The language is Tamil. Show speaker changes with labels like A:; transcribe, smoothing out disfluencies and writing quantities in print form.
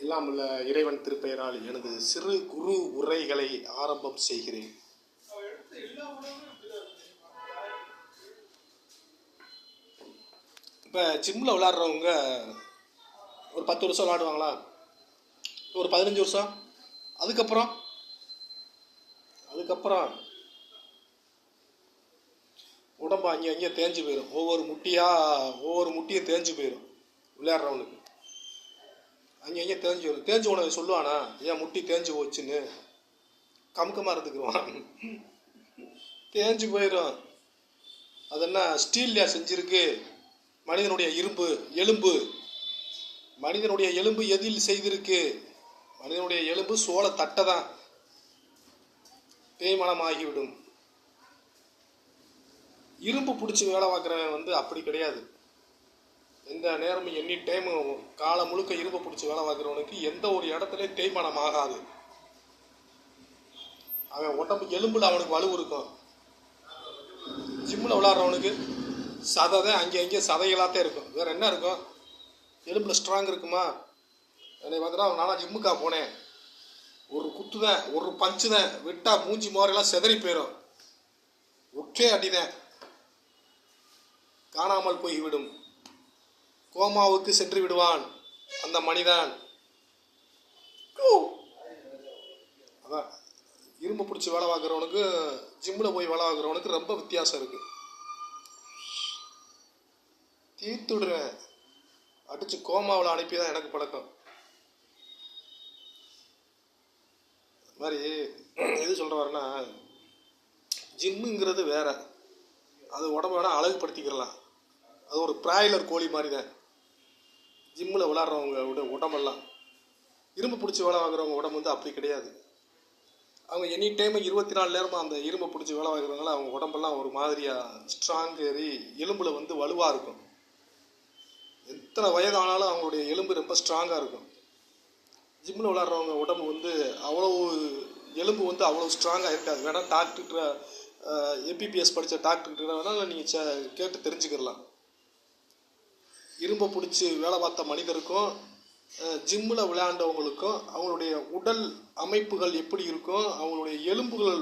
A: எல்லாம் உள்ள இறைவன் திருப்பெயரால் எனது சிறு குரு உரைகளை ஆரம்பம் செய்கிறேன். இப்போ ஜிம்மில் விளையாடுறவங்க ஒரு 10 வருஷம் விளையாடுவாங்களா, ஒரு 15 வருஷம், அதுக்கப்புறம் உடம்பு அங்கே தேஞ்சு போயிடும். ஒவ்வொரு முட்டியும் தேஞ்சு போயிடும். விளையாடுறவனுக்கு அங்கே தேஞ்சு வரும். தேஞ்சு உனக்கு சொல்லுவானா ஏன் முட்டி தேஞ்சு போச்சுன்னு? கமுக்கமாக இருந்துக்குருவான். தேஞ்சு போயிடும். அது என்ன ஸ்டீல்லையா செஞ்சிருக்கு? மனிதனுடைய எலும்பு மனிதனுடைய எலும்பு எதில் செய்திருக்கு? மனிதனுடைய எலும்பு சோள தட்டை தான். தேய்மானமாகிவிடும். இரும்பு பிடிச்சி வேலை பார்க்குறவன் அப்படி கிடையாது. எந்த நேரமும் எனி டைமும் காலம் முழுக்க இரும்பு பிடிச்சி வேலை பார்க்குறவனுக்கு எந்த ஒரு இடத்துலையும் தேய்மானம் ஆகாது. அவன் உடம்பு எலும்புல அவனுக்கு வலு இருக்கும். ஜிம்மில் விளையாடுறவனுக்கு சதை தான் அங்கே சதைகளாகத்தான் இருக்கும். வேற என்ன இருக்கும்? எலும்புல ஸ்ட்ராங் இருக்குமா? என்னை பார்த்தா நானும் ஜிம்முக்கா போனேன், ஒரு குத்து தான், ஒரு பஞ்சு தான், விட்டா மூஞ்சி மோரெல்லாம் செதறி போயிடும். ஒற்றே அடிதான், காணாமல் போய்விடும். கோமாவுக்கு சென்று விடுவான் அந்த மனிதன். அதான் இரும்பு பிடிச்சி வேலை பார்க்குறவனுக்கு ஜிம்மில் போய் வேலை பார்க்குறவனுக்கு ரொம்ப வித்தியாசம் இருக்கு. தீர்த்துடுறேன், அடிச்சு கோமாவில் அனுப்பி தான் எனக்கு பழக்கம். மாதிரி எது சொல்கிற வரேன்னா, ஜிம்முங்கிறது வேற. அது உடம்பு வேணால் அழகுபடுத்திக்கிறலாம். அது ஒரு பிராய்லர் கோழி மாதிரி தான். ஜிம்மில் விளையாடுறவங்க உடம்பெல்லாம், இரும்பு பிடிச்சி வேலை வாங்குறவங்க உடம்பு அப்படி கிடையாது. அவங்க எனி டைம் 24 நேரமும் அந்த இரும்பை பிடிச்சி வேலை வாங்குறவங்கள அவங்க உடம்பெல்லாம் ஒரு மாதிரியாக ஸ்ட்ராங் ஏறி எலும்பில் வலுவாக இருக்கும். எத்தனை வயதானாலும் அவங்களுடைய எலும்பு ரொம்ப ஸ்ட்ராங்காக இருக்கும். ஜிம்மில் விளையாடுறவங்க உடம்பு அவ்வளவு எலும்பு அவ்வளோ ஸ்ட்ராங்காக இருக்காது. வேணால் டாக்டர்கிட்ட எம்பிபிஎஸ் படித்த டாக்டர்கிட்ட வேணால் நீங்கள் கேட்டு தெரிஞ்சுக்கிடலாம். இரும்பை பிடிச்சி வேலை பார்த்த மனிதருக்கும் ஜிம்மில் விளையாண்டவங்களுக்கும் அவங்களுடைய உடல் அமைப்புகள் எப்படி இருக்கும், அவங்களுடைய எலும்புகள்